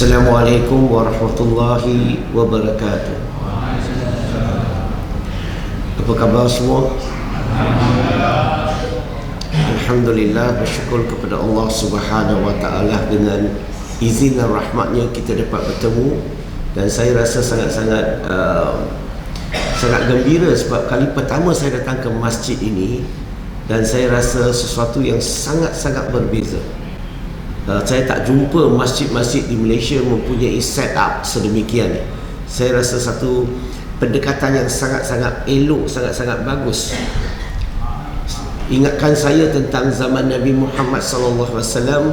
Assalamualaikum warahmatullahi wabarakatuh. Apa khabar semua? Alhamdulillah, bersyukur kepada Allah Subhanahu wa taala, dengan izin dan rahmatnya kita dapat bertemu. Dan saya rasa sangat gembira sebab kali pertama saya datang ke masjid ini, dan saya rasa sesuatu yang sangat berbeza. Saya tak jumpa masjid-masjid di Malaysia mempunyai setup sedemikian. Saya rasa satu pendekatan yang sangat elok, sangat bagus. Ingatkan saya tentang zaman Nabi Muhammad SAW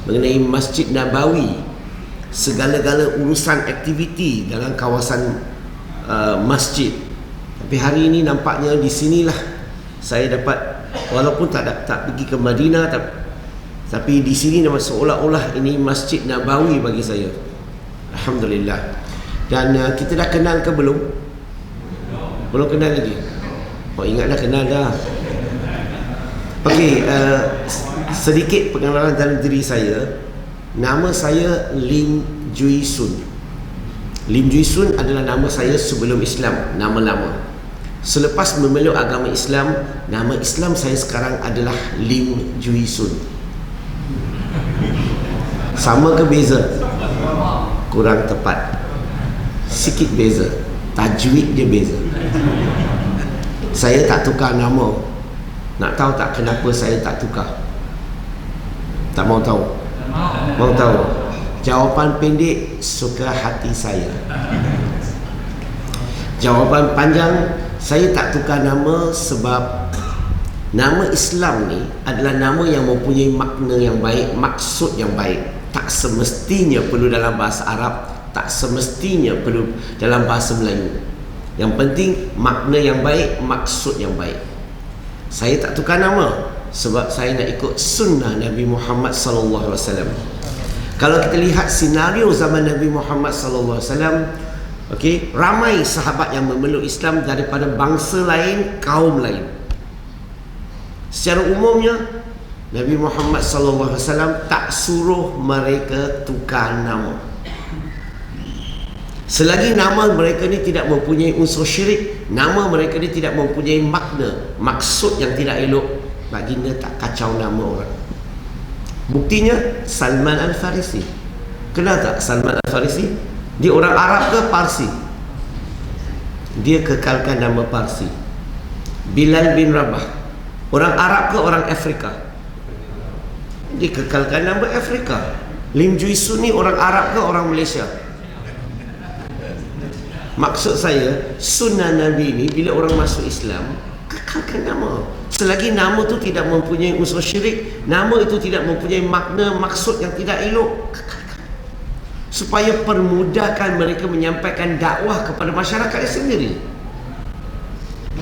mengenai Masjid Nabawi. Segala-gala urusan aktiviti dalam kawasan masjid. Tapi hari ini nampaknya di sinilah saya dapat, walaupun tak pergi ke Madinah, tapi di sini nama seolah-olah ini Masjid Nabawi bagi saya. Alhamdulillah. Dan kita dah kenal ke belum? Belum kenal lagi? Oh, ingat dah, kenal dah. Okey, sedikit pengenalan dalam diri saya. Nama saya Lim Jui Sun. Lim Jui Sun adalah nama saya sebelum Islam, nama lama. Selepas memeluk agama Islam, nama Islam saya sekarang adalah Lim Jui Sun. Sama ke beza? Kurang tepat, sikit beza. Tajwid dia beza. Saya tak tukar nama. Nak tahu tak kenapa saya tak tukar? Tak mau tahu? Mau tahu? Jawapan pendek, suka hati saya. Jawapan panjang, saya tak tukar nama sebab nama Islam ni adalah nama yang mempunyai makna yang baik, maksud yang baik. Tak semestinya perlu dalam bahasa Arab, tak semestinya perlu dalam bahasa Melayu. Yang penting makna yang baik, maksud yang baik. Saya tak tukar nama sebab saya nak ikut sunnah Nabi Muhammad SAW. Kalau kita lihat senario zaman Nabi Muhammad SAW, okey, ramai sahabat yang memeluk Islam daripada bangsa lain, kaum lain. Secara umumnya Nabi Muhammad SAW tak suruh mereka tukar nama. Selagi nama mereka ni tidak mempunyai unsur syirik, nama mereka ni tidak mempunyai makna, maksud yang tidak elok, baginda tak kacau nama orang. Buktinya Salman Al-Farisi. Kenal tak Salman Al-Farisi? Dia orang Arab ke Parsi? Dia kekalkan nama Parsi. Bilal bin Rabah, orang Arab ke orang Afrika? Dia kekalkan nama Afrika. Lim Jui Sun ni orang Arab ke orang Malaysia? Maksud saya, sunnah Nabi ni bila orang masuk Islam, kekalkan nama. Selagi nama tu tidak mempunyai unsur syirik, nama itu tidak mempunyai makna, maksud yang tidak elok, kekalkan. Supaya permudahkan mereka menyampaikan dakwah kepada masyarakat sendiri.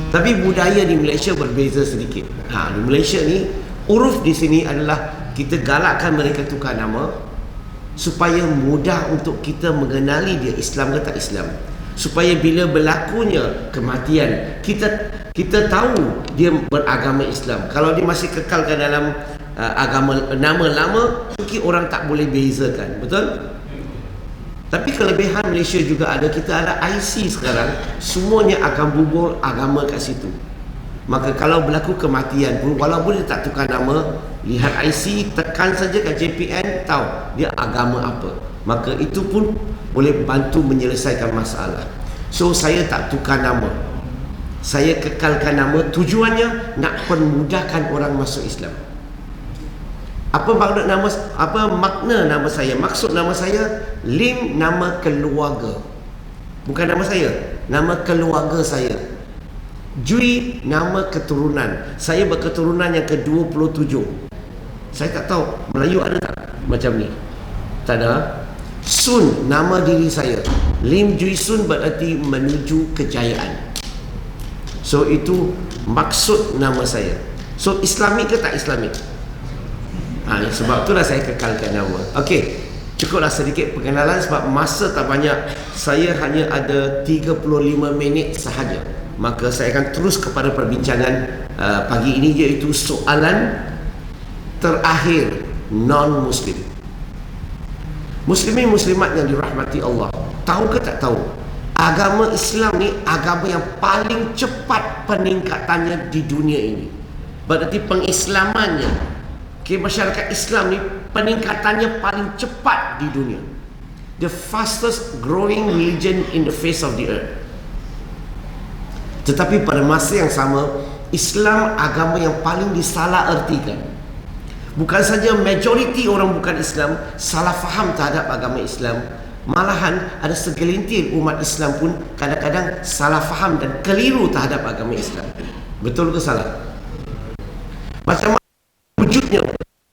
Tapi budaya di Malaysia berbeza sedikit. Di Malaysia ni, uruf di sini adalah kita galakkan mereka tukar nama supaya mudah untuk kita mengenali dia Islam ke tak Islam. Supaya bila berlakunya kematian, kita tahu dia beragama Islam. Kalau dia masih kekalkan dalam agama nama lama, mungkin orang tak boleh bezakan. Betul? Tapi kelebihan Malaysia juga ada. Kita ada IC sekarang, semuanya akan bubur agama kat situ. Maka kalau berlaku kematian pun, walaupun dia tak tukar nama, lihat IC, tekan saja kat JPN, tahu dia agama apa. Maka itu pun boleh bantu menyelesaikan masalah. So saya tak tukar nama, saya kekalkan nama. Tujuannya nak permudahkan orang masuk Islam. Apa makna nama saya? Maksud nama saya Lim, nama keluarga, bukan nama saya, nama keluarga saya. Jui, nama keturunan. Saya berketurunan yang ke-27. Saya tak tahu Melayu ada tak macam ni? Tak ada. Sun, nama diri saya. Lim Jui Sun berarti menuju kejayaan. So itu maksud nama saya. So Islamik ke tak Islamik? Sebab itulah saya kekalkan nama. Okey, cukuplah sedikit perkenalan sebab masa tak banyak. Saya hanya ada 35 minit sahaja. Maka saya akan terus kepada perbincangan pagi ini, iaitu soalan terakhir non-Muslim. Muslimin muslimat yang dirahmati Allah, tahu ke tak tahu, agama Islam ni agama yang paling cepat peningkatannya di dunia ini. Berarti pengislamannya, masyarakat Islam ni peningkatannya paling cepat di dunia. The fastest growing religion in the face of the earth. Tetapi pada masa yang sama, Islam agama yang paling disalah-ertikan. Bukan saja majoriti orang bukan Islam salah faham terhadap agama Islam, malahan ada segelintir umat Islam pun kadang-kadang salah faham dan keliru terhadap agama Islam. Betul ke salah? Macam mana wujudnya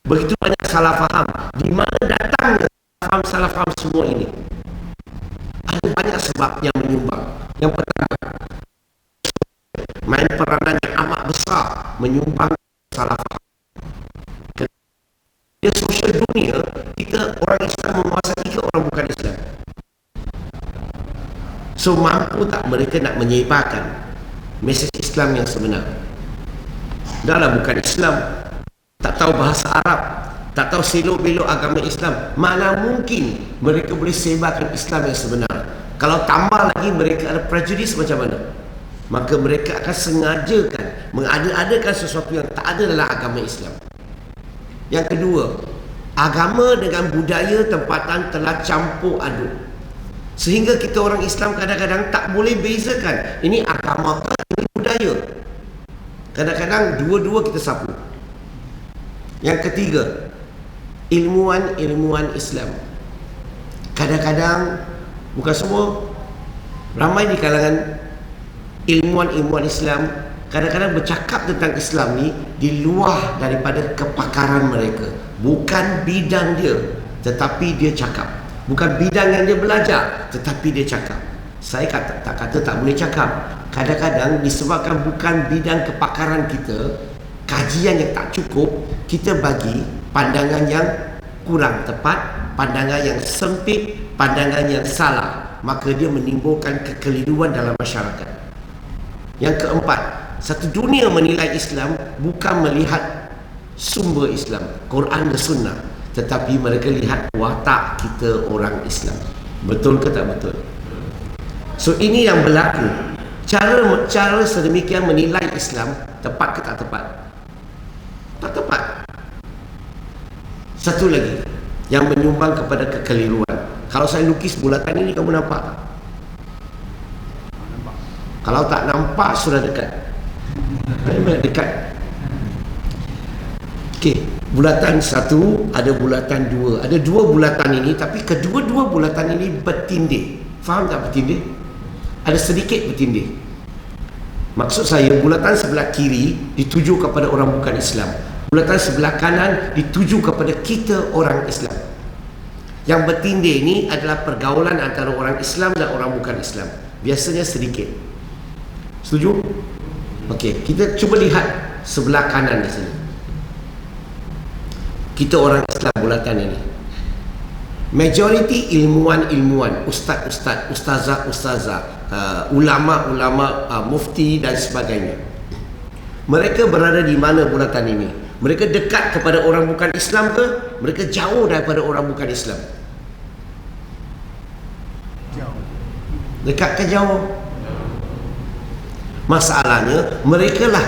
begitu banyak salah faham? Di mana datangnya salah faham semua ini? Ada banyak sebab yang menyumbang. Yang pertama, main peranan yang amat besar menyumbang salah faham. Di sosial dunia, kita orang Islam menguasai ke orang bukan Islam. So mampu tak mereka nak menyebarkan mesej Islam yang sebenar? Dahlah bukan Islam, tak tahu bahasa Arab, tak tahu selok-belok agama Islam, mana mungkin mereka boleh sebarkan Islam yang sebenar? Kalau tambah lagi mereka ada prejudis macam mana? Maka mereka akan sengajakan mengada-adakan sesuatu yang tak ada dalam agama Islam. Yang kedua, agama dengan budaya tempatan telah campur aduk, sehingga kita orang Islam kadang-kadang tak boleh bezakan ini agama ke ini budaya. Kadang-kadang dua-dua kita sapu. Yang ketiga, ilmuwan Islam, kadang-kadang, bukan semua, ramai di kalangan ilmuwan Islam kadang-kadang bercakap tentang Islam ni di luar daripada kepakaran mereka. Bukan bidang dia, tetapi dia cakap. Bukan bidang yang dia belajar, tetapi dia cakap. Saya tak kata tak boleh cakap. Kadang-kadang disebabkan bukan bidang kepakaran kita, kajian yang tak cukup, kita bagi pandangan yang kurang tepat, pandangan yang sempit, pandangan yang salah. Maka dia menimbulkan kekeliruan dalam masyarakat. Yang keempat, satu dunia menilai Islam bukan melihat sumber Islam, Quran dan Sunnah, tetapi mereka lihat watak kita orang Islam. Betul ke tak betul? So ini yang berlaku. Cara sedemikian menilai Islam, tepat ke tak tepat? Tak tepat. Satu lagi yang menyumbang kepada kekeliruan. Kalau saya lukis bulatan ini, kamu nampak tak? Kalau tak nampak, sudah dekat. Dekat. Okey, bulatan satu, ada bulatan dua. Ada dua bulatan ini, tapi kedua-dua bulatan ini bertindih. Faham tak bertindih? Ada sedikit bertindih. Maksud saya, bulatan sebelah kiri dituju kepada orang bukan Islam, bulatan sebelah kanan dituju kepada kita orang Islam. Yang bertindih ini adalah pergaulan antara orang Islam dan orang bukan Islam. Biasanya sedikit. Setuju? Okey, kita cuba lihat sebelah kanan di sini. Kita orang Islam bulatan ini. Majoriti ilmuwan, ustaz-ustaz, ustazah-ustazah, ulama-ulama, mufti dan sebagainya. Mereka berada di mana bulatan ini? Mereka dekat kepada orang bukan Islam ke? Mereka jauh daripada orang bukan Islam? Jauh. Dekat ke jauh? Masalahnya, mereka lah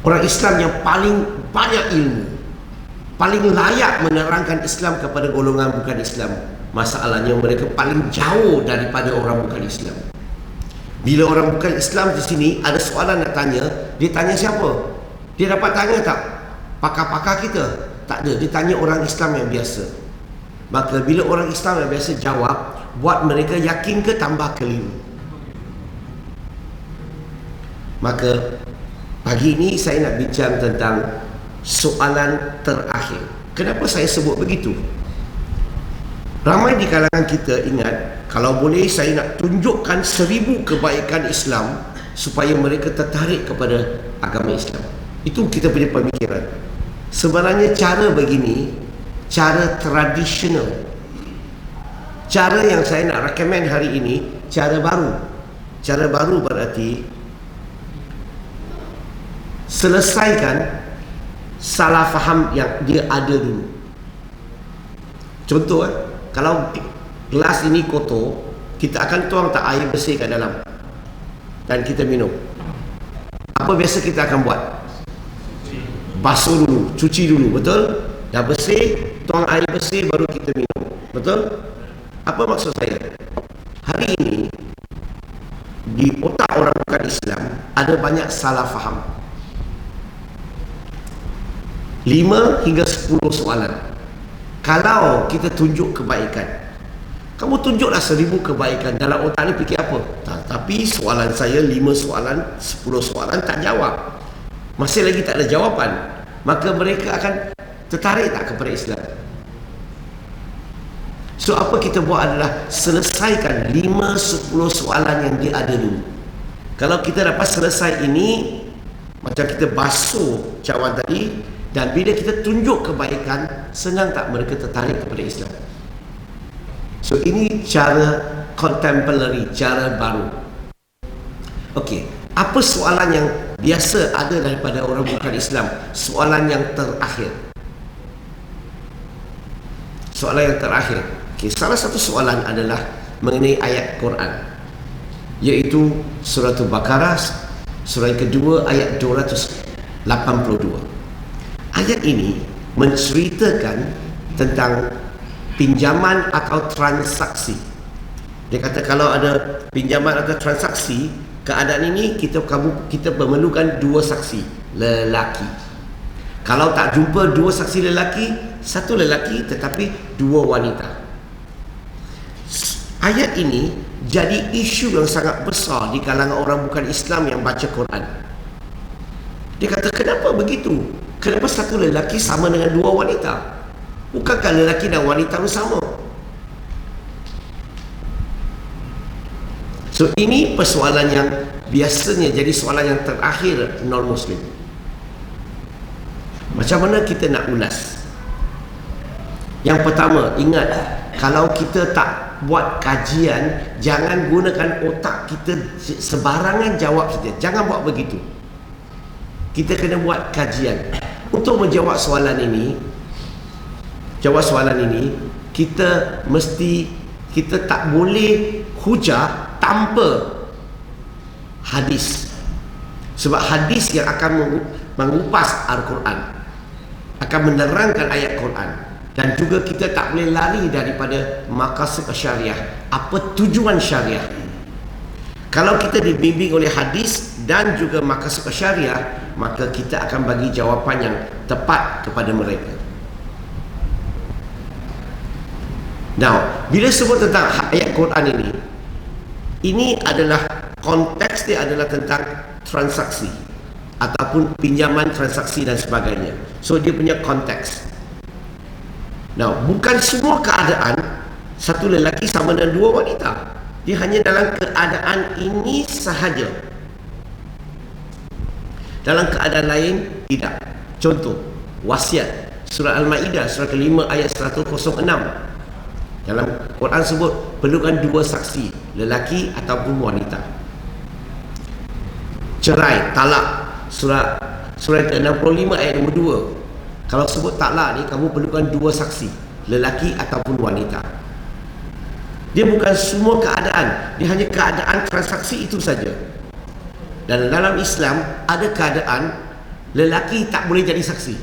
orang Islam yang paling banyak ilmu, paling layak menerangkan Islam kepada golongan bukan Islam. Masalahnya, mereka paling jauh daripada orang bukan Islam. Bila orang bukan Islam di sini ada soalan nak tanya, dia tanya siapa? Dia dapat tanya tak? Pakar-pakar kita? Tak ada. Dia tanya orang Islam yang biasa. Maka bila orang Islam yang biasa jawab, buat mereka yakin ke tambah keliru. Maka pagi ini saya nak bincang tentang soalan terakhir. Kenapa saya sebut begitu? Ramai di kalangan kita ingat, kalau boleh saya nak tunjukkan 1000 kebaikan Islam supaya mereka tertarik kepada agama Islam. Itu kita punya pemikiran. Sebenarnya cara begini, cara tradisional. Cara yang saya nak recommend hari ini, cara baru. Cara baru berarti selesaikan salah faham yang dia ada dulu. Contoh, kalau gelas ini kotor, kita akan tuang tak air bersih kat dalam dan kita minum. Apa biasa kita akan buat? Basuh dulu, cuci dulu, betul? Dah bersih, tuang air bersih baru kita minum, betul? Apa maksud saya? Hari ini di otak orang bukan Islam ada banyak salah faham. 5 hingga 10 soalan. Kalau kita tunjuk kebaikan, kamu tunjuklah 1000 kebaikan, dalam otak ni fikir apa? Tapi soalan saya 5 soalan, 10 soalan tak jawab, masih lagi tak ada jawapan. Maka mereka akan tertarik tak kepada Islam? So apa kita buat adalah selesaikan 5-10 soalan yang dia ada dulu. Kalau kita dapat selesai ini, macam kita basuh cawan tadi, dan bila kita tunjuk kebaikan, senang tak mereka tertarik kepada Islam? So ini cara contemporary, cara baru. Okey, apa soalan yang biasa ada daripada orang bukan Islam? Soalan yang terakhir. Soalan yang terakhir. Okay, salah satu soalan adalah mengenai ayat Quran, iaitu surah Al-Baqarah, surah yang kedua ayat 282. Ayat ini menceritakan tentang pinjaman atau transaksi. Dia kata kalau ada pinjaman atau transaksi, keadaan ini kita memerlukan 2 saksi lelaki. Kalau tak jumpa 2 saksi lelaki, 1 lelaki tetapi 2 wanita. Ayat ini jadi isu yang sangat besar di kalangan orang bukan Islam yang baca Quran. Dia kata, kenapa begitu? Kenapa 1 lelaki sama dengan 2 wanita? Bukankah lelaki dan wanita itu sama? So ini persoalan yang biasanya jadi soalan yang terakhir non-Muslim. Macam mana kita nak ulas? Yang pertama, ingat, kalau kita tak buat kajian, jangan gunakan otak kita sebarangan jawab saja. Jangan buat begitu. Kita kena buat kajian. Untuk menjawab soalan ini, kita tak boleh hujah tanpa hadis. Sebab hadis yang akan mengupas Al-Quran, akan menerangkan ayat Quran. Dan juga kita tak boleh lari daripada maqasid syariah. Apa tujuan syariah? Kalau kita dibimbing oleh hadis dan juga maqasid syariah, maka kita akan bagi jawapan yang tepat kepada mereka. Now, bila sebut tentang ayat Quran ini adalah konteks dia adalah tentang transaksi ataupun pinjaman, transaksi dan sebagainya. So dia punya konteks. Now, bukan semua keadaan 1 lelaki sama dengan 2 wanita. Dia hanya dalam keadaan ini sahaja. Dalam keadaan lain tidak. Contoh, wasiat. Surah Al-Ma'idah, surah ke-5 ayat 106. Dalam Quran sebut perlukan 2 saksi, lelaki ataupun wanita. Cerai, talak, surah ke-65 ayat nombor 2. Kalau sebut talak ni, kamu perlukan 2 saksi, lelaki ataupun wanita. Dia bukan semua keadaan, dia hanya keadaan transaksi itu saja. Dan dalam Islam ada keadaan lelaki tak boleh jadi saksi.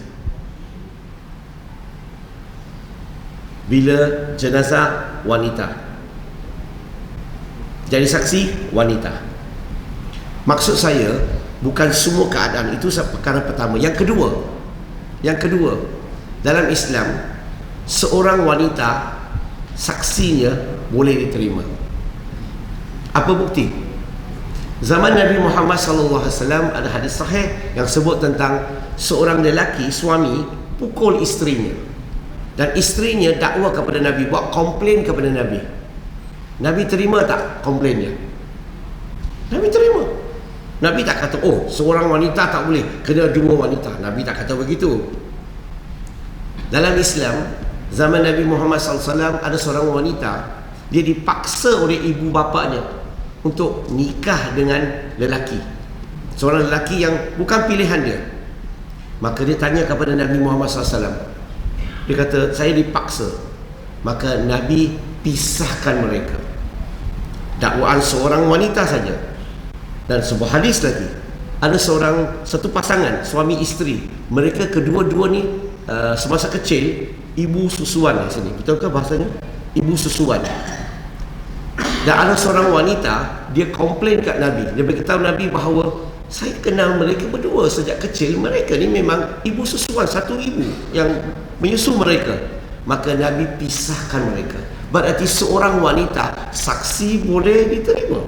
Bila jenazah wanita, jadi saksi wanita. Maksud saya, bukan semua keadaan itu perkara pertama. Yang kedua, dalam Islam seorang wanita saksinya boleh diterima. Apa bukti? Zaman Nabi Muhammad SAW ada hadis sahih yang sebut tentang seorang lelaki, suami, pukul isterinya. Dan isterinya dakwa kepada Nabi, buat komplain kepada Nabi. Nabi terima tak komplainnya? Nabi terima. Nabi tak kata, oh seorang wanita tak boleh, kena 2 wanita. Nabi tak kata begitu. Dalam Islam, zaman Nabi Muhammad SAW ada seorang wanita, dia dipaksa oleh ibu bapanya untuk nikah dengan lelaki, seorang lelaki yang bukan pilihan dia. Maka dia tanya kepada Nabi Muhammad SAW. Dia kata, saya dipaksa. maka Nabi pisahkan mereka. Dakwaan seorang wanita saja. Dan sebuah hadis lagi, ada satu pasangan suami isteri, mereka kedua-dua ni semasa kecil ibu susuan di sini, betul ke bahasanya? Ibu susuan. Dan ada seorang wanita, dia komplain kat Nabi, dia beritahu Nabi bahawa saya kenal mereka berdua sejak kecil, mereka ni memang ibu susuan, satu ibu yang menyusu mereka. Maka Nabi pisahkan mereka. Berarti seorang wanita saksi boleh diterima.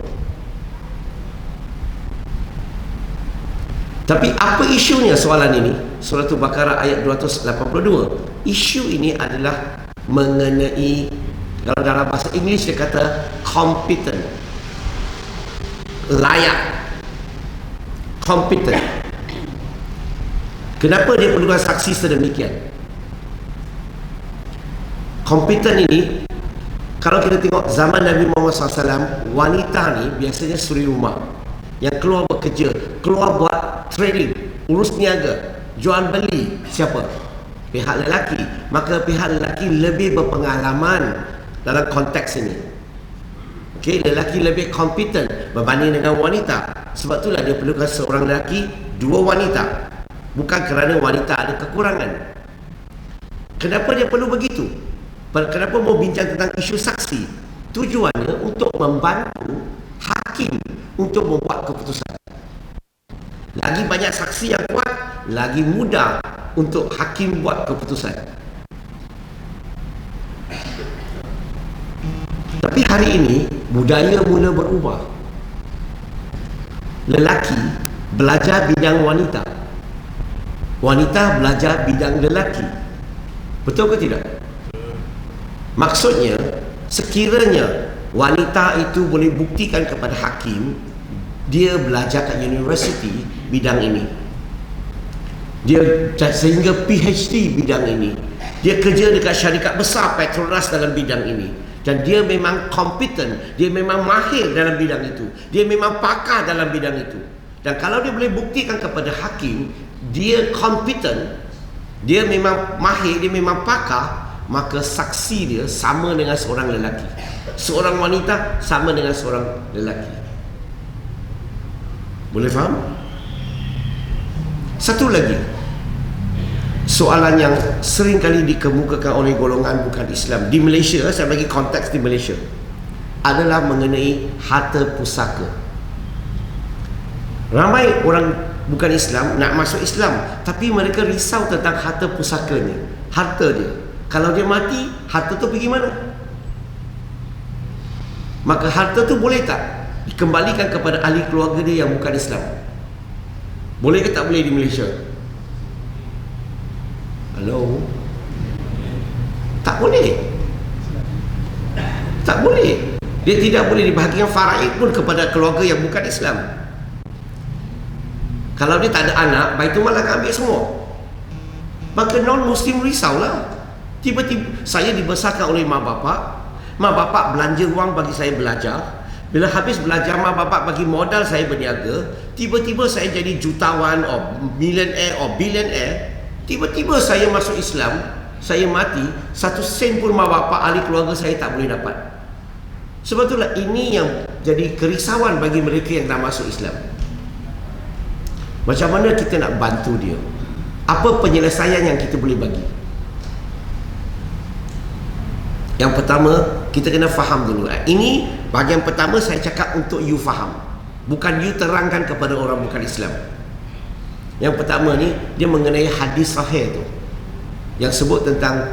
Tapi apa isunya soalan ini? Surah Al-Baqarah ayat 282. Isu ini adalah mengenai, kalau dalam bahasa Inggeris dia kata competent, layak, competent. Kenapa dia perlukan saksi sedemikian? Kompeten ini, kalau kita tengok zaman Nabi Muhammad SAW, wanita ni biasanya suri rumah yang keluar bekerja, keluar buat trading, urus niaga, jual beli. Siapa? Pihak lelaki. Maka pihak lelaki lebih berpengalaman dalam konteks ini. Okey, lelaki lebih kompeten berbanding dengan wanita. Sebab itulah dia perlukan seorang lelaki, dua wanita. Bukan kerana wanita ada kekurangan. Kenapa dia perlu begitu? Kenapa mau bincang tentang isu saksi? Tujuannya untuk membantu hakim untuk membuat keputusan. Lagi banyak saksi yang kuat, lagi mudah untuk hakim buat keputusan. Tapi hari ini budaya mula berubah. Lelaki belajar bidang wanita, wanita belajar bidang lelaki. Betul ke tidak? Maksudnya, sekiranya wanita itu boleh buktikan kepada hakim dia belajar kat universiti bidang ini, dia sehingga PhD bidang ini, dia kerja dekat syarikat besar Petronas dalam bidang ini, dan dia memang kompeten, dia memang mahir dalam bidang itu, dia memang pakar dalam bidang itu. Dan kalau dia boleh buktikan kepada hakim dia kompeten, dia memang mahir, dia memang pakar, maka saksi dia sama dengan seorang lelaki, seorang wanita sama dengan seorang lelaki. Boleh faham? Satu lagi soalan yang sering kali dikemukakan oleh golongan bukan Islam di Malaysia, saya bagi konteks di Malaysia, adalah mengenai harta pusaka. Ramai orang bukan Islam nak masuk Islam, tapi mereka risau tentang harta pusakanya, harta dia. Kalau dia mati, harta tu pergi mana? Maka harta tu boleh tak dikembalikan kepada ahli keluarga dia yang bukan Islam? Boleh ke tak boleh di Malaysia? Hello? Tak boleh. Tak boleh. Dia tidak boleh dibahagikan faraid pun kepada keluarga yang bukan Islam. Kalau dia tak ada anak, Baitul Mal akan ambil semua. Maka non-Muslim risaulah. Tiba-tiba saya dibesarkan oleh mak bapak belanja wang bagi saya belajar. Bila habis belajar, mak bapak bagi modal saya berniaga. Tiba-tiba saya jadi jutawan or millionaire or billionaire. Tiba-tiba saya masuk Islam, saya mati, 1 sen pun mak bapak ahli keluarga saya tak boleh dapat. Sebab itulah ini yang jadi kerisauan bagi mereka yang nak masuk Islam. Macam mana kita nak bantu dia? Apa penyelesaian yang kita boleh bagi? Yang pertama, kita kena faham dulu. Ini bahagian pertama saya cakap untuk you faham, bukan you terangkan kepada orang bukan Islam. Yang pertama ni, dia mengenai hadis sahih tu yang sebut tentang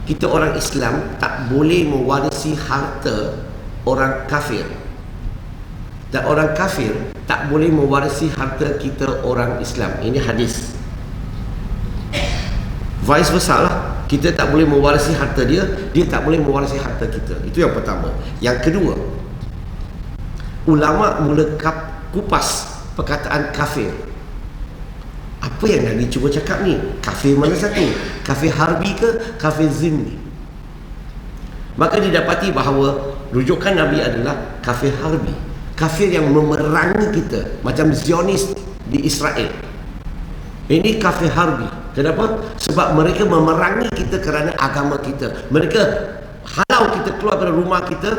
kita orang Islam tak boleh mewarisi harta orang kafir, dan orang kafir tak boleh mewarisi harta kita orang Islam. Ini hadis. Vice versa lah, kita tak boleh mewarisi harta dia, dia tak boleh mewarisi harta kita. Itu yang pertama. Yang kedua, ulama mula kupas perkataan kafir. Apa yang Nabi cuba cakap ni? Kafir mana satu? Kafir harbi ke kafir zimmi? Maka didapati bahawa rujukan Nabi adalah kafir harbi, kafir yang memerangi kita, macam Zionis di Israel. Ini kafir harbi. Kenapa? Sebab mereka memerangi kita kerana agama kita. Mereka Kalau kita keluar dari rumah kita,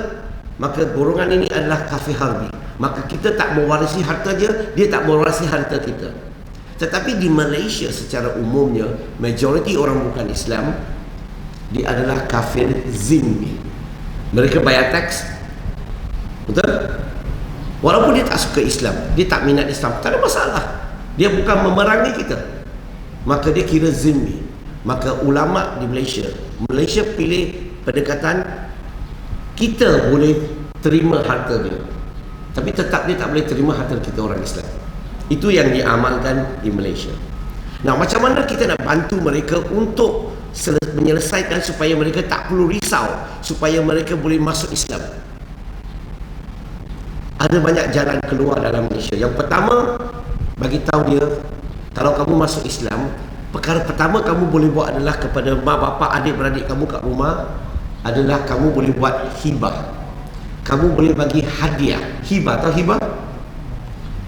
maka golongan ini adalah kafir harbi. Maka kita tak mewarisi harta dia tak mewarisi harta kita. Tetapi di Malaysia secara umumnya, majoriti orang bukan Islam, dia adalah kafir zimmi. Mereka bayar teks, betul? Walaupun dia tak suka Islam, dia tak minat Islam, tak ada masalah. Dia bukan memerangi kita, maka dia kira zimmi. Maka ulama di Malaysia pilih pendekatan, kita boleh terima harta dia, tapi tetap dia tak boleh terima harta kita orang Islam. Itu yang diamalkan di Malaysia. Nah, macam mana kita nak bantu mereka untuk menyelesaikan supaya mereka tak perlu risau, supaya mereka boleh masuk Islam? Ada banyak jalan keluar dalam Malaysia. Yang pertama, bagi tahu dia, kalau kamu masuk Islam, perkara pertama kamu boleh buat adalah kepada mak bapak adik-beradik kamu kat rumah, adalah kamu boleh buat hibah. Kamu boleh bagi hadiah. Hibah, tahu hibah?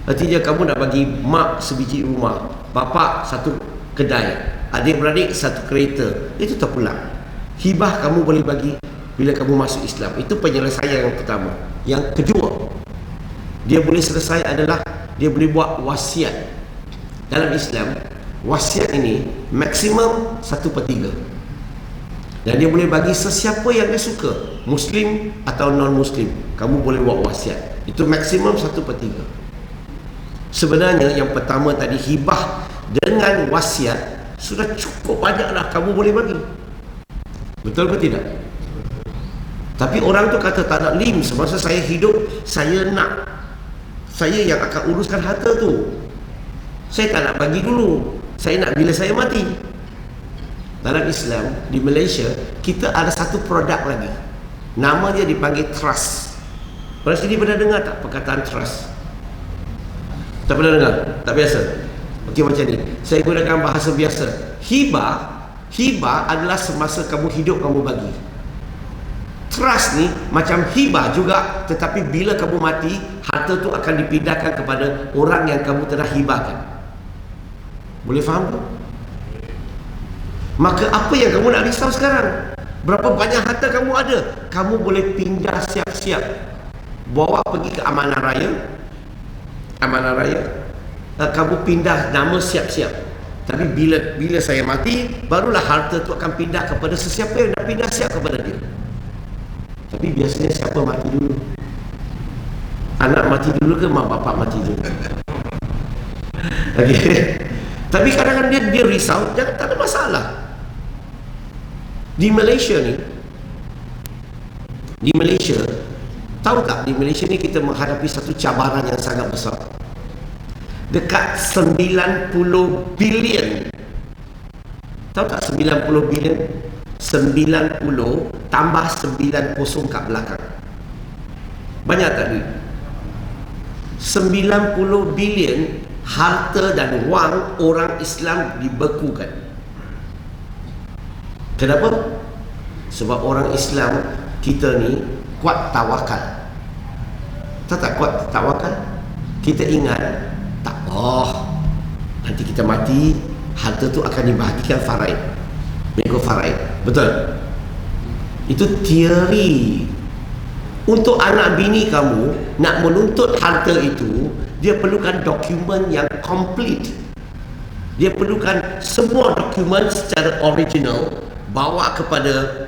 Artinya kamu nak bagi mak sebiji rumah, bapak satu kedai, adik-beradik satu kereta. Itu terpulang. Hibah kamu boleh bagi bila kamu masuk Islam. Itu penyelesaian yang pertama. Yang kedua, dia boleh selesai adalah dia boleh buat wasiat. Dalam Islam, wasiat ini maksimum 1/3. Dan dia boleh bagi sesiapa yang dia suka, Muslim atau non-Muslim. Kamu boleh buat wasiat. Itu maksimum 1/3. Sebenarnya yang pertama tadi, hibah dengan wasiat, sudah cukup banyaklah kamu boleh bagi. Betul ke tidak? Tapi orang tu kata, tak nak Lim, semasa saya hidup, saya yang akan uruskan harta tu. Saya tak nak bagi dulu, saya nak bila saya mati. Dalam Islam, di Malaysia, kita ada satu produk lagi, nama dia dipanggil trust. Orang sini pernah dengar tak perkataan trust? Tak pernah dengar? Tak biasa? Okey, macam ni, saya gunakan bahasa biasa. Hibah adalah semasa kamu hidup kamu bagi. Trust ni macam hibah juga, tetapi bila kamu mati, harta tu akan dipindahkan kepada orang yang kamu telah hibahkan. Boleh faham tak? Maka apa yang kamu nak risau sekarang? Berapa banyak harta kamu ada? Kamu boleh pindah siap-siap, bawa pergi ke amanah raya. Kamu pindah nama siap-siap. Tapi bila saya mati, barulah harta tu akan pindah kepada sesiapa yang nak pindah siap kepada dia. Tapi biasanya siapa mati dulu? Anak mati dulu ke mak bapak mati dulu? Okay. Tapi kadang-kadang dia risau, jangan, tak ada masalah. Di Malaysia, tahu tak, di Malaysia ni kita menghadapi satu cabaran yang sangat besar. Dekat 90 bilion. Tahu tak 90 bilion? 90 tambah 90 kat belakang. Banyak tak duit? 90 bilion harta dan wang orang Islam dibekukan. Kenapa? Sebab orang Islam kita ni kuat tawakal. Tak kuat tawakal. Kita ingat, tak, nanti kita mati, harta tu akan dibahagikan faraid, mengikut faraid. Betul? Itu teori. Untuk anak bini kamu nak menuntut harta itu, dia perlukan dokumen yang complete. Dia perlukan semua dokumen secara original, bawa kepada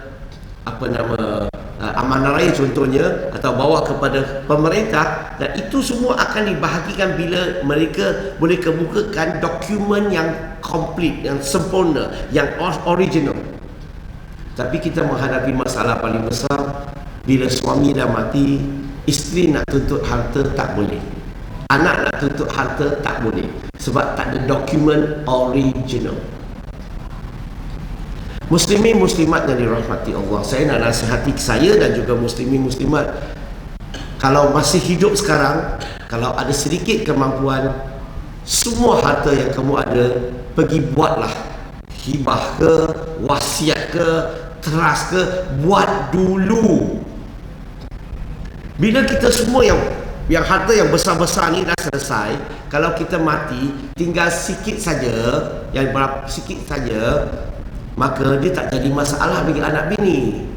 amanah raya contohnya, atau bawa kepada pemerintah, dan itu semua akan dibahagikan bila mereka boleh kemukakan dokumen yang complete, yang sempurna, yang original. Tapi kita menghadapi masalah paling besar, bila suami dah mati, isteri nak tuntut harta tak boleh, anak nak tuntut harta tak boleh, sebab tak ada dokumen original. Muslimin muslimat yang dirahmati Allah, saya nak nasihati saya dan juga muslimin muslimat, kalau masih hidup sekarang, kalau ada sedikit kemampuan, semua harta yang kamu ada, pergi buatlah hibah ke, wasiat ke, trust ke, buat dulu. Bila kita semua yang harta yang besar-besar ni dah selesai, kalau kita mati, tinggal sikit saja, yang berapa sikit saja, maka dia tak jadi masalah bagi anak bini.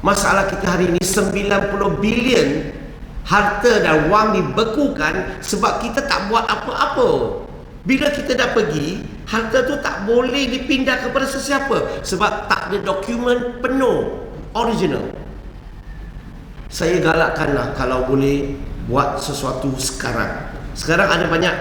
Masalah kita hari ini 90 bilion harta dan wang dibekukan sebab kita tak buat apa-apa. Bila kita dah pergi, harta tu tak boleh dipindah kepada sesiapa sebab tak ada dokumen penuh original. Saya galakkanlah kalau boleh buat sesuatu sekarang. Sekarang ada banyak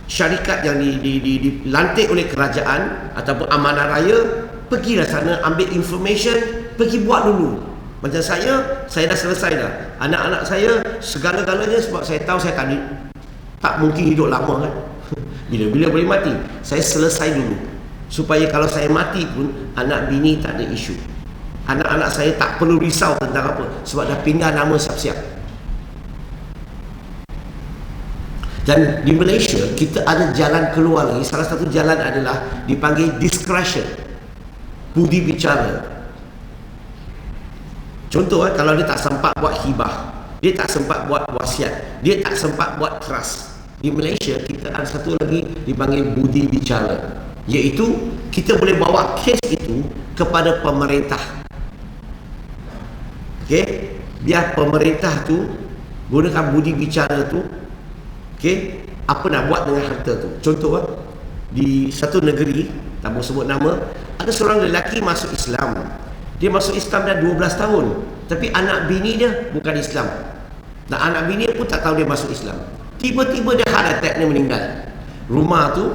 syarikat yang dilantik oleh kerajaan ataupun amanah raya. Pergilah sana, ambil information, pergi buat dulu. Macam saya dah selesai dah. Anak-anak saya segala-galanya, sebab saya tahu saya tak mungkin hidup lama kan. Bila-bila boleh mati, saya selesai dulu, supaya kalau saya mati pun anak bini tak ada isu. Anak-anak saya tak perlu risau tentang apa, sebab dah pindah nama siap-siap. Dan di Malaysia kita ada jalan keluar lagi. Salah satu jalan adalah dipanggil discretion, budi bicara. Contoh kalau dia tak sempat buat hibah, dia tak sempat buat wasiat, dia tak sempat buat trust. Di Malaysia kita ada satu lagi dipanggil budi bicara, iaitu kita boleh bawa kes itu kepada pemerintah. Okey, biar pemerintah tu gunakan budi bicara tu. Okey, apa nak buat dengan harta tu. Contoh di satu negeri, tak mau sebut nama, ada seorang lelaki masuk Islam. Dia masuk Islam dah 12 tahun, tapi anak bini dia bukan Islam. Dan anak bini pun tak tahu dia masuk Islam. Tiba-tiba dia heart attack, dia meninggal. Rumah tu,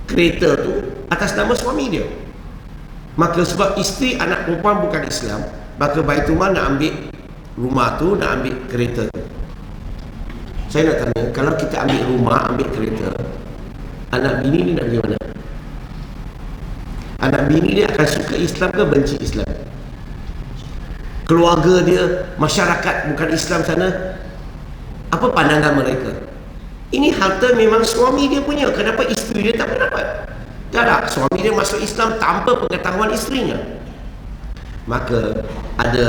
kereta tu atas nama suami dia. Maka sebab isteri anak perempuan bukan Islam, maka Baitul Mal nak ambil rumah tu, nak ambil kereta tu. Saya nak tanya, kalau kita ambil rumah, ambil kereta, anak bini ni nak pergi mana? Anak bini dia akan suka Islam ke benci Islam? Keluarga dia, masyarakat bukan Islam sana, apa pandangan mereka? Ini harta memang suami dia punya. Kenapa isteri dia tak dapat? Tak, suami dia masuk Islam tanpa pengetahuan isterinya. Maka ada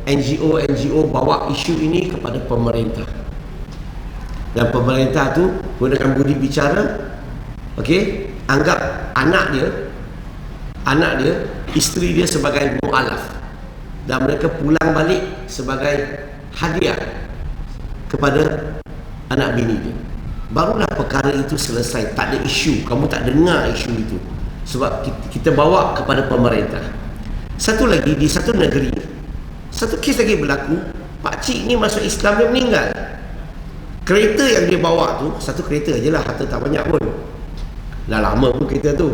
NGO bawa isu ini kepada pemerintah. Dan pemerintah tu gunakan budi bicara. Okey, anggap anak dia, isteri dia sebagai mu'alaf, dan mereka pulang balik sebagai hadiah kepada anak bini dia. Barulah perkara itu selesai, tak ada isu. Kamu tak dengar isu itu sebab kita bawa kepada pemerintah. Satu lagi, di satu negeri, satu kes lagi berlaku. Pakcik ni masuk Islam, dia meninggal. Kereta yang dia bawa tu, satu kereta je lah, harta tak banyak pun, dah lama pun kereta tu.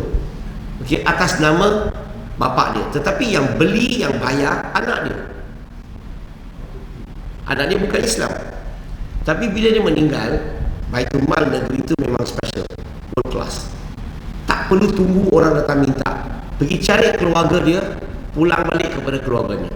Okey, atas nama bapak dia, tetapi yang beli, yang bayar anak dia. Anak dia bukan Islam. Tapi bila dia meninggal, Baitul Mal negeri itu memang special, world class. Tak perlu tunggu orang datang minta, pergi cari keluarga dia, pulang balik kepada keluarganya.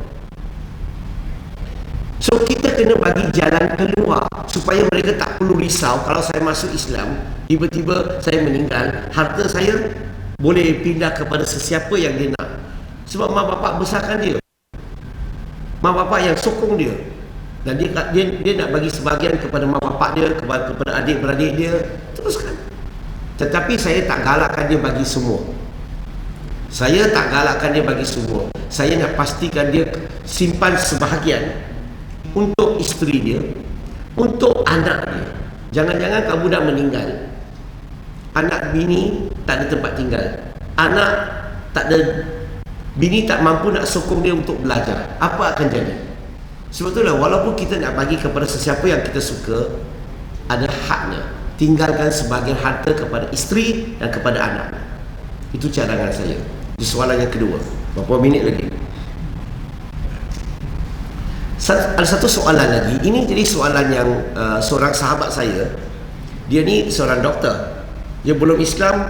So kita kena bagi jalan keluar supaya mereka tak perlu risau. Kalau saya masuk Islam, tiba-tiba saya meninggal, harta saya boleh pindah kepada sesiapa yang dia nak. Sebab mak bapak besarkan dia, mak bapak yang sokong dia, dan dia nak bagi sebahagian kepada mak bapak dia, kepada adik-beradik dia, teruskan. Tetapi saya tak galakkan dia bagi semua. Saya tak galakkan dia bagi semua. Saya nak pastikan dia simpan sebahagian untuk isteri dia, untuk anak dia. Jangan-jangan kamu dah meninggal, anak bini tak ada tempat tinggal, anak tak ada, bini tak mampu nak sokong dia untuk belajar, apa akan jadi? Sebab itulah walaupun kita nak bagi kepada sesiapa yang kita suka, ada haknya. Tinggalkan sebahagian harta kepada isteri dan kepada anak. Itu cadangan saya. Di soalan yang kedua, berapa minit lagi? Ada satu soalan lagi. Ini jadi soalan yang seorang sahabat saya, dia ni seorang doktor, dia belum Islam.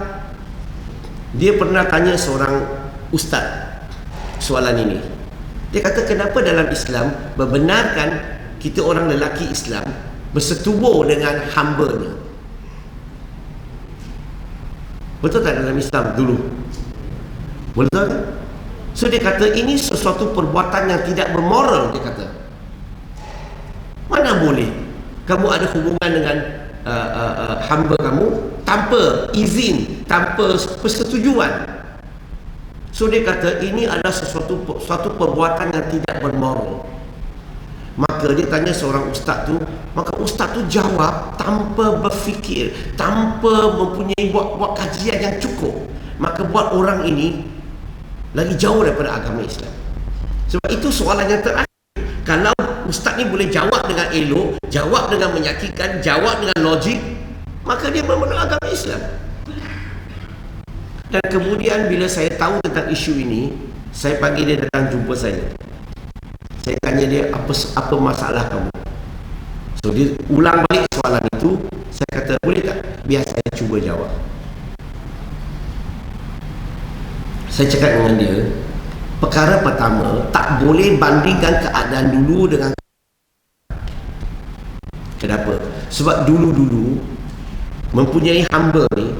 Dia pernah tanya seorang ustaz soalan ini. Dia kata, kenapa dalam Islam membenarkan kita orang lelaki Islam bersetubuh dengan hambanya? Betul tak dalam Islam dulu? Betul kan? So dia kata ini sesuatu perbuatan yang tidak bermoral. Dia kata, mana boleh kamu ada hubungan dengan hamba kamu tanpa izin, tanpa persetujuan? So dia kata ini adalah suatu perbuatan yang tidak bermoral. Maka dia tanya seorang ustaz tu, maka ustaz tu jawab tanpa berfikir, tanpa mempunyai buat kajian yang cukup. Maka buat orang ini lagi jauh daripada agama Islam. Sebab itu soalan yang terakhir. Kalau ustaz ni boleh jawab dengan elok, jawab dengan meyakinkan, jawab dengan logik, maka dia memeluk agama Islam. Dan kemudian bila saya tahu tentang isu ini, saya panggil dia datang jumpa saya. Saya tanya dia, apa masalah kamu? So dia ulang balik soalan itu. Saya kata, boleh tak biar saya cuba jawab. Saya cakap dengan dia, perkara pertama, tak boleh bandingkan keadaan dulu dengan. Kenapa? Sebab dulu-dulu mempunyai hamba ni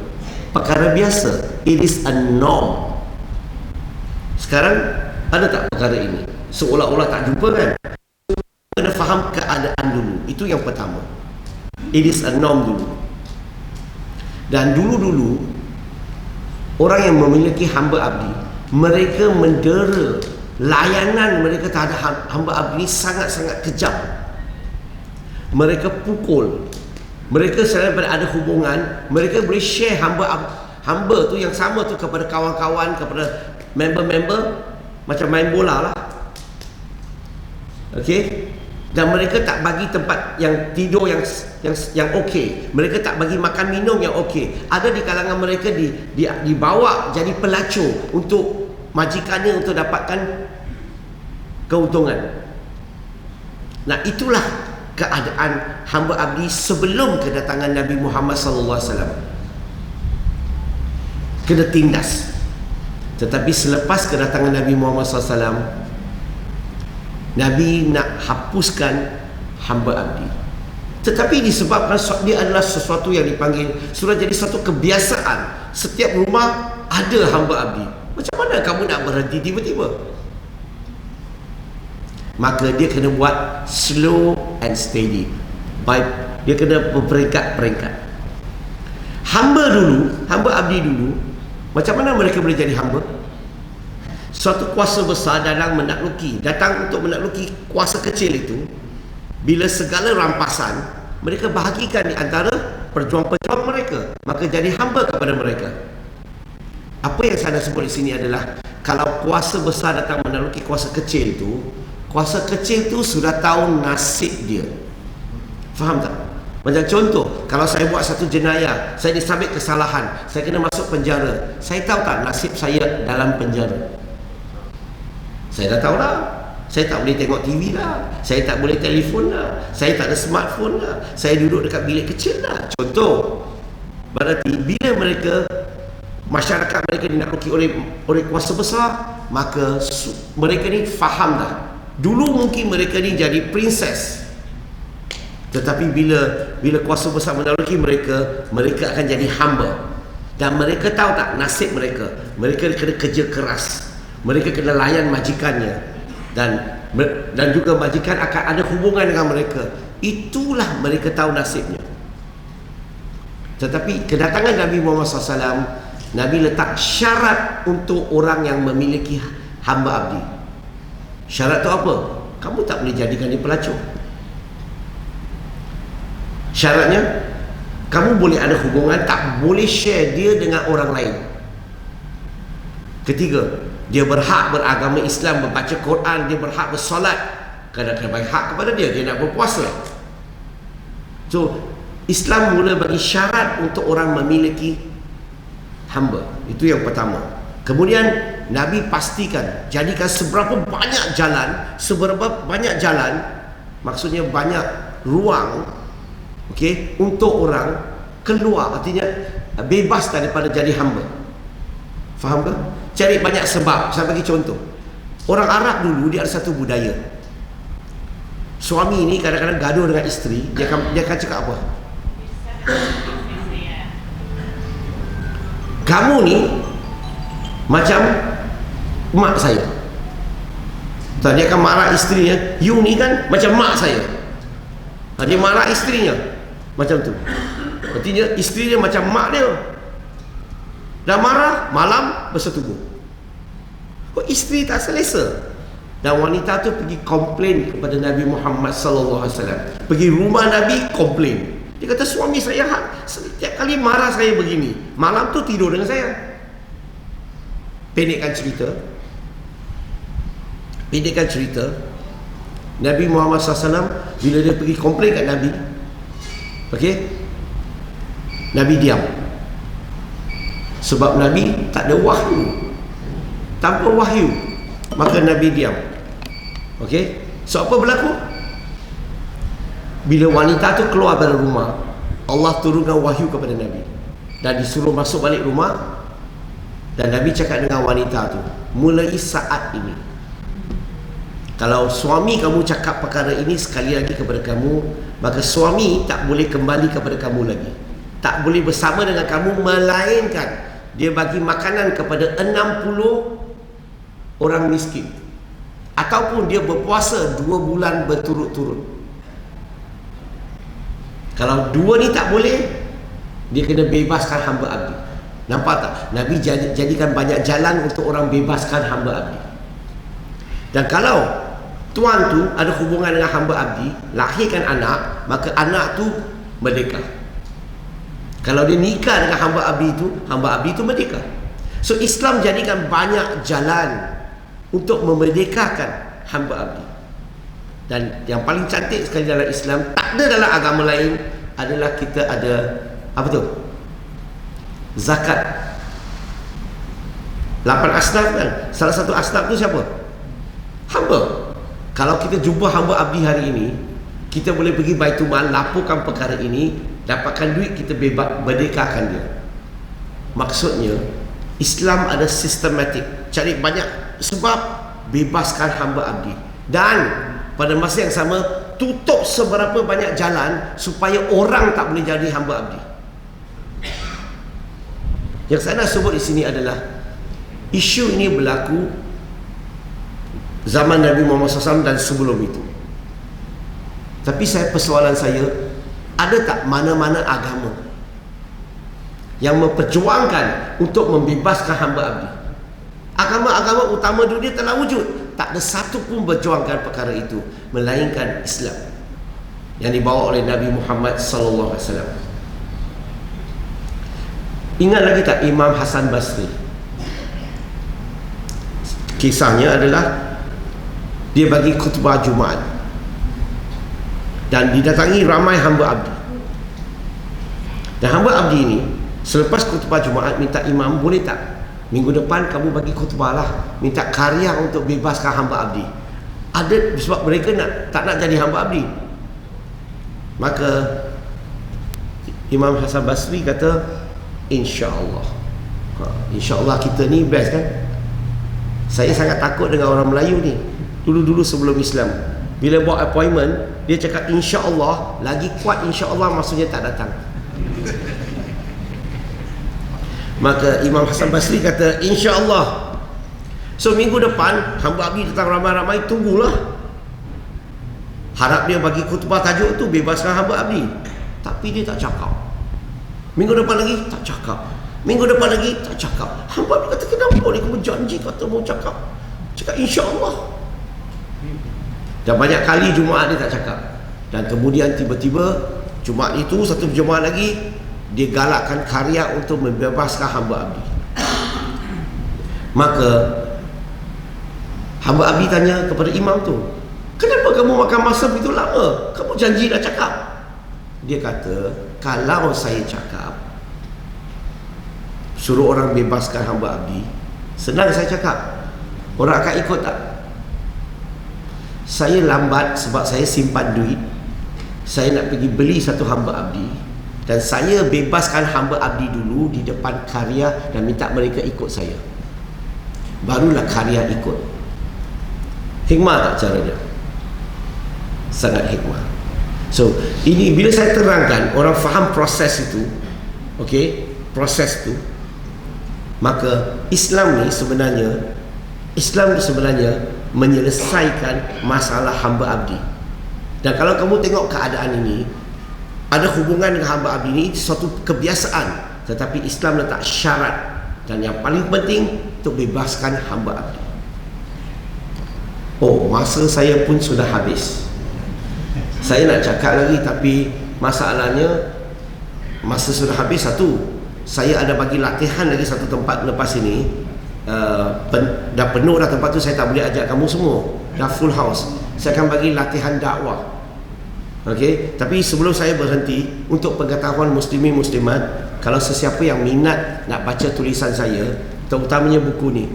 perkara biasa. It is a norm. Sekarang ada tak perkara ini? Seolah-olah tak jumpa kan? Kena faham keadaan dulu. Itu yang pertama. It is a norm dulu. Dan dulu-dulu orang yang memiliki hamba abdi, mereka mendera, layanan mereka terhadap hamba abdi ini sangat-sangat kejam. Mereka pukul. Mereka selain ada hubungan, mereka boleh share hamba tu yang sama tu kepada kawan-kawan, kepada member-member, macam main bola lah. Okey, dan mereka tak bagi tempat yang tidur yang okey. Mereka tak bagi makan minum yang okey. Ada di kalangan mereka dibawa jadi pelacur untuk majikannya untuk dapatkan keuntungan. Nah, itulah keadaan hamba abdi sebelum kedatangan Nabi Muhammad sallallahu alaihi wasallam. Kena tindas. Tetapi selepas kedatangan Nabi Muhammad sallallahu alaihi wasallam, Nabi nak hapuskan hamba abdi. Tetapi disebabkan dia adalah sesuatu yang dipanggil, sudah jadi satu kebiasaan. Setiap rumah ada hamba abdi. Macam mana kamu nak berhenti tiba-tiba? Maka dia kena buat slow and steady. Dia kena berperingkat-peringkat. Hamba abdi dulu, macam mana mereka boleh jadi hamba? Suatu kuasa besar datang untuk menakluki kuasa kecil itu. Bila segala rampasan mereka bahagikan di antara perjuang-perjuang mereka, maka jadi hamba kepada mereka. Apa yang saya nak sebut di sini adalah, kalau kuasa besar datang menakluki kuasa kecil itu, kuasa kecil itu sudah tahu nasib dia. Faham tak? Macam contoh, kalau saya buat satu jenayah, saya disabit kesalahan, saya kena masuk penjara, saya tahu tak nasib saya dalam penjara? Saya dah tahu lah. Saya tak boleh tengok TV lah, saya tak boleh telefon lah, saya tak ada smartphone lah, saya duduk dekat bilik kecil lah. Contoh. Berarti bila masyarakat mereka dinakluki oleh kuasa besar, maka mereka ni faham dah. Dulu mungkin mereka ni jadi princess, tetapi bila kuasa besar menakluki mereka, mereka akan jadi hamba. Dan mereka tahu tak nasib mereka? Mereka kena kerja keras, mereka kena layan majikannya, dan juga majikan akan ada hubungan dengan mereka. Itulah mereka tahu nasibnya. Tetapi kedatangan Nabi Muhammad SAW, Nabi letak syarat untuk orang yang memiliki hamba abdi. Syarat tu apa? Kamu tak boleh jadikan dia pelacur. Syaratnya, kamu boleh ada hubungan, tak boleh share dia dengan orang lain. Ketiga, dia berhak beragama Islam, membaca Quran, dia berhak bersolat. Kena bagi hak kepada dia nak berpuasa. So, Islam mula bagi syarat untuk orang memiliki hamba. Itu yang pertama. Kemudian Nabi pastikan, jadikan seberapa banyak jalan, maksudnya banyak ruang, okey, untuk orang keluar, artinya bebas daripada jadi hamba. Faham ke? Cari banyak sebab. Saya bagi contoh. Orang Arab dulu dia ada satu budaya. Suami ni kadang-kadang gaduh dengan isteri, dia akan cakap apa? Kamu ni macam mak saya. Dia akan marah isterinya. You ni kan macam mak saya. Dia marah isterinya macam tu. Artinya isteri dia macam mak dia. Dah marah, malam bersetubuh. Isteri tak selesa. Dan wanita tu pergi komplain kepada Nabi Muhammad sallallahu alaihi wasallam. Pergi rumah Nabi, komplain. Dia kata, suami saya setiap kali marah saya begini, malam tu tidur dengan saya. Pendekkan cerita, Nabi Muhammad SAW bila dia pergi komplain kat Nabi, Nabi diam. Sebab Nabi tak ada wahyu. Tanpa wahyu, maka Nabi diam. So apa berlaku? Bila wanita tu keluar dari rumah, Allah turunkan wahyu kepada Nabi dan disuruh masuk balik rumah. Dan Nabi cakap dengan wanita tu, mulai saat ini, kalau suami kamu cakap perkara ini sekali lagi kepada kamu, maka suami tak boleh kembali kepada kamu lagi, tak boleh bersama dengan kamu, melainkan dia bagi makanan kepada 60 orang miskin, ataupun dia berpuasa 2 bulan berturut-turut. Kalau dua ni tak boleh, dia kena bebaskan hamba abdi. Nampak tak? Nabi jadikan banyak jalan untuk orang bebaskan hamba abdi. Dan kalau tuan tu ada hubungan dengan hamba abdi, lahirkan anak, maka anak tu merdeka. Kalau dia nikah dengan hamba abdi tu merdeka. So Islam jadikan banyak jalan untuk memerdekakan hamba abdi. Dan yang paling cantik sekali dalam Islam, tak ada dalam agama lain, adalah kita ada apa tu? Zakat. 8 asnaf kan? Salah satu asnaf tu siapa? Hamba. Kalau kita jumpa hamba abdi hari ini, kita boleh pergi Baitul Mal, laporkan perkara ini, dapatkan duit, kita bebas, merdekakan dia. Maksudnya Islam ada sistematik, cari banyak sebab bebaskan hamba abdi. Dan pada masa yang sama, tutup seberapa banyak jalan supaya orang tak boleh jadi hamba abdi. Yang saya nak sebut di sini adalah isu ini berlaku zaman Nabi Muhammad SAW dan sebelum itu. Tapi persoalan saya, ada tak mana-mana agama yang memperjuangkan untuk membebaskan hamba abdi? Agama-agama utama dunia telah wujud, tak ada satu pun berjuangkan perkara itu, melainkan Islam yang dibawa oleh Nabi Muhammad sallallahu alaihi wasallam. Ingat lagi tak Imam Hasan Basri? Kisahnya adalah dia bagi khutbah Jumaat dan didatangi ramai hamba abdi. Dan hamba abdi ini selepas khutbah Jumaat minta imam, boleh tak minggu depan kamu bagi khutbah lah, minta karya untuk bebaskan hamba abdi. Ada, sebab mereka tak nak jadi hamba abdi. Maka Imam Hasan Basri kata, InsyaAllah. InsyaAllah kita ni best kan. Saya sangat takut dengan orang Melayu ni. Dulu-dulu sebelum Islam, bila buat appointment, dia cakap InsyaAllah, lagi kuat InsyaAllah maksudnya tak datang. Maka Imam Hasan Basri kata InsyaAllah. So minggu depan hamba abdi datang ramai-ramai, tunggulah. Harap dia bagi khutbah tajuk tu bebaskan hamba abdi. Tapi dia tak cakap. Minggu depan lagi tak cakap. Minggu depan lagi tak cakap. Hamba abdi kata, kenapa ni kamu janji kata mau cakap? Cakap InsyaAllah. Dan banyak kali Jumaat dia tak cakap. Dan kemudian tiba-tiba Jumaat itu, satu Jumaat lagi, dia galakkan karya untuk membebaskan hamba abdi. Maka hamba abdi tanya kepada imam tu, kenapa kamu makan masa begitu lama? Kamu janji dah cakap. Dia kata, kalau saya cakap suruh orang bebaskan hamba abdi, senang saya cakap, orang akan ikut tak? Saya lambat sebab saya simpan duit, saya nak pergi beli satu hamba abdi, dan saya bebaskan hamba abdi dulu di depan karya dan minta mereka ikut saya, barulah karya ikut. Hikmah tak cara dia? Sangat hikmah. So ini bila saya terangkan, orang faham proses itu, proses itu, maka Islam ni sebenarnya menyelesaikan masalah hamba abdi. Dan kalau kamu tengok keadaan ini, ada hubungan dengan hamba abdi ini suatu kebiasaan, tetapi Islam letak syarat, dan yang paling penting untuk bebaskan hamba abdi. Oh, masa saya pun sudah habis. Saya nak cakap lagi, tapi masalahnya masa sudah habis. Satu, saya ada bagi latihan lagi satu tempat lepas ini. Dah penuh dah tempat tu, saya tak boleh ajak kamu semua, dah full house. Saya akan bagi latihan dakwah. Okey, tapi sebelum saya berhenti, untuk pengetahuan muslimin muslimat, kalau sesiapa yang minat nak baca tulisan saya, terutamanya buku ni,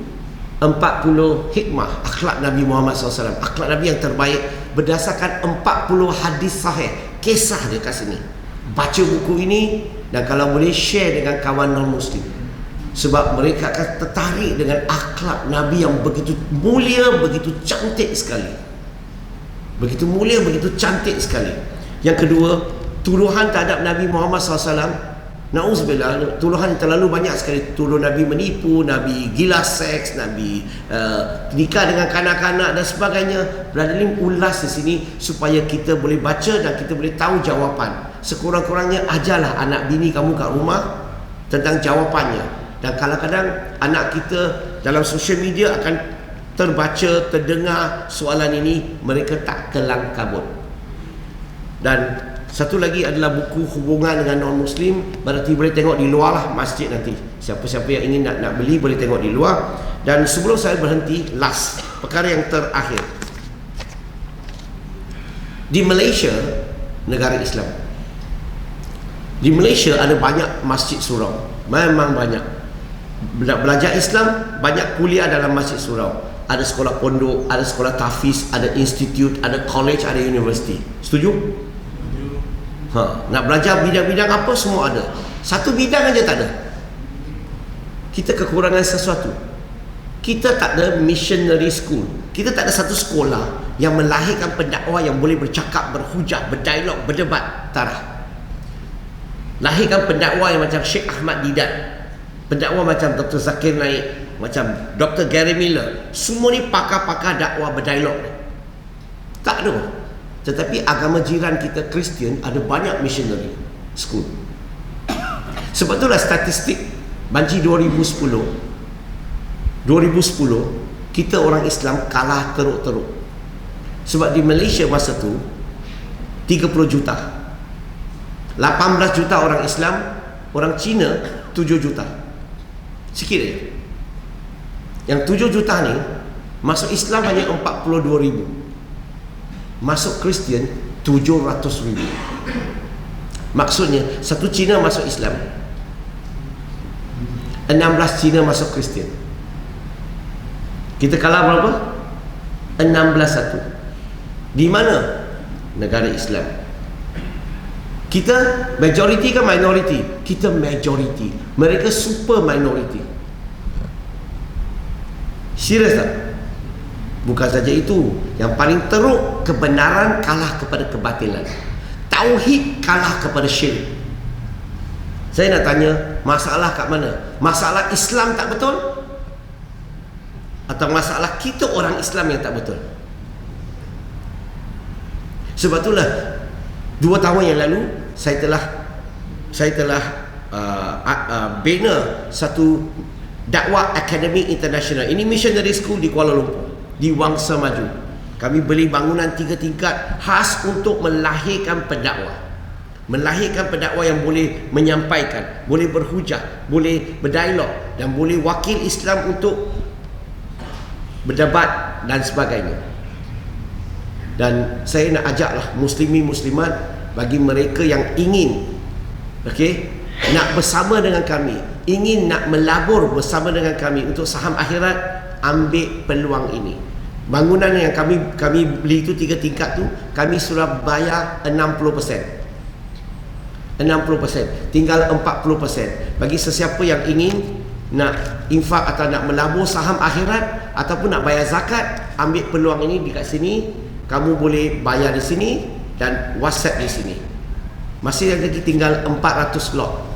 40 hikmah akhlak Nabi Muhammad SAW, akhlak Nabi yang terbaik berdasarkan 40 hadis sahih, kisah dia kat sini. Baca buku ini, dan kalau boleh share dengan kawan non-muslim, sebab mereka akan tertarik dengan akhlak Nabi yang begitu mulia, begitu cantik sekali. Begitu mulia, begitu cantik sekali. Yang kedua, tuduhan terhadap Nabi Muhammad SAW, na'udzubillah, tuduhan terlalu banyak sekali. Tuduh Nabi menipu, Nabi gila seks, Nabi nikah dengan kanak-kanak dan sebagainya. Brother Lim ulas di sini supaya kita boleh baca dan kita boleh tahu jawapan. Sekurang-kurangnya ajarlah anak bini kamu kat rumah tentang jawapannya. Dan kadang-kadang anak kita dalam social media akan terbaca, terdengar soalan ini, mereka tak kelang kabut. Dan satu lagi adalah buku hubungan dengan non-muslim. Berarti boleh tengok di luar lah masjid nanti. Siapa-siapa yang ingin nak beli boleh tengok di luar. Dan sebelum saya berhenti, last, perkara yang terakhir. Di Malaysia, negara Islam, di Malaysia ada banyak masjid surau. Memang banyak. Belajar Islam, banyak kuliah dalam masjid surau. Ada sekolah pondok, ada sekolah tahfiz, ada institut, ada college, ada universiti. Setuju? Nak belajar bidang-bidang apa, semua ada. Satu bidang aja tak ada. Kita kekurangan sesuatu. Kita tak ada missionary school. Kita tak ada satu sekolah yang melahirkan pendakwah yang boleh bercakap, berhujah, berdialog, berdebat. Tarah. Lahirkan pendakwah yang macam Sheikh Ahmad Didat, pendakwah macam Dr. Zakir Naik, macam Dr. Gary Miller. Semua ni pakar-pakar dakwah berdialog. Tak ada. Tetapi agama jiran kita Kristian ada banyak missionary school. Sebab itulah statistik Banji 2010 kita orang Islam kalah teruk-teruk. Sebab di Malaysia masa tu 30 juta, 18 juta orang Islam, orang Cina 7 juta. Sikit je. Yang 7 juta ni masuk Islam hanya 42,000. Masuk Kristian 700,000. Maksudnya satu Cina masuk Islam, 16 Cina masuk Kristian. Kita kalah berapa? 16-1. Di mana? Negara Islam. Kita majority ke minority? Kita majority. Mereka super minority. Serius tak? Bukan saja itu, yang paling teruk, kebenaran kalah kepada kebatilan. Tauhid kalah kepada syirik. Saya nak tanya, masalah kat mana? Masalah Islam tak betul? Atau masalah kita orang Islam yang tak betul? Sebab itulah 2 tahun yang lalu saya telah bina satu dakwah akademi international. Ini missionary school di Kuala Lumpur, di Wangsa Maju. Kami beli bangunan 3 tingkat khas untuk melahirkan pendakwah. Melahirkan pendakwah yang boleh menyampaikan, boleh berhujah, boleh berdialog, dan boleh wakil Islam untuk berdebat dan sebagainya. Dan saya nak ajaklah muslimin muslimat, bagi mereka yang ingin nak bersama dengan kami, ingin nak melabur bersama dengan kami untuk saham akhirat, ambil peluang ini. Bangunan yang kami beli itu 3 tingkat tu, kami sudah bayar 60%. 60%, tinggal 40%. Bagi sesiapa yang ingin nak infak atau nak melabur saham akhirat ataupun nak bayar zakat, ambil peluang ini dekat sini. Kamu boleh bayar di sini dan WhatsApp di sini. Masih lagi tinggal 400 lot.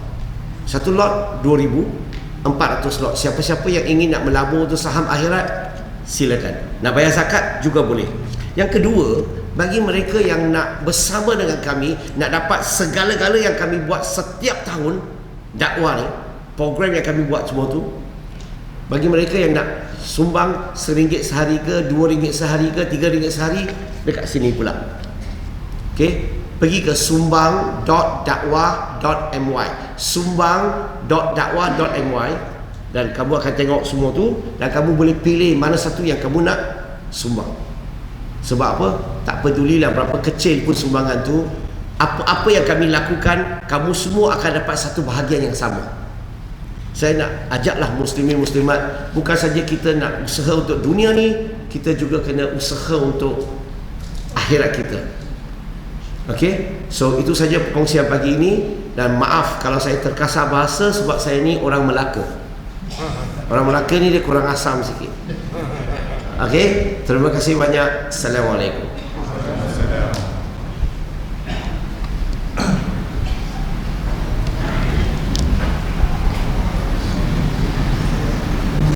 Satu lot 2,000, 400 lot. Siapa-siapa yang ingin nak melabur untuk saham akhirat, silakan. Nak bayar zakat juga boleh. Yang kedua, bagi mereka yang nak bersama dengan kami, nak dapat segala-gala yang kami buat setiap tahun dakwah ni, program yang kami buat semua tu, Bagi mereka yang nak sumbang RM1 sehari ke, RM2 sehari ke, RM3 sehari, dekat sini pula. Okey, pergi ke sumbang.dakwah.my, sumbang.dakwah.my, dan kamu akan tengok semua tu, dan kamu boleh pilih mana satu yang kamu nak sumbang. Sebab apa? Tak pedulilah berapa kecil pun sumbangan tu, apa yang kami lakukan, kamu semua akan dapat satu bahagian yang sama. Saya nak ajaklah muslimin muslimat, bukan saja kita nak usaha untuk dunia ni, kita juga kena usaha untuk akhirat kita. Okey, so itu saja perkongsian pagi ini, dan maaf kalau saya terkasar bahasa sebab saya ni orang Melaka. Orang Melaka ni dia kurang asam sikit. Okey, terima kasih banyak. Assalamualaikum.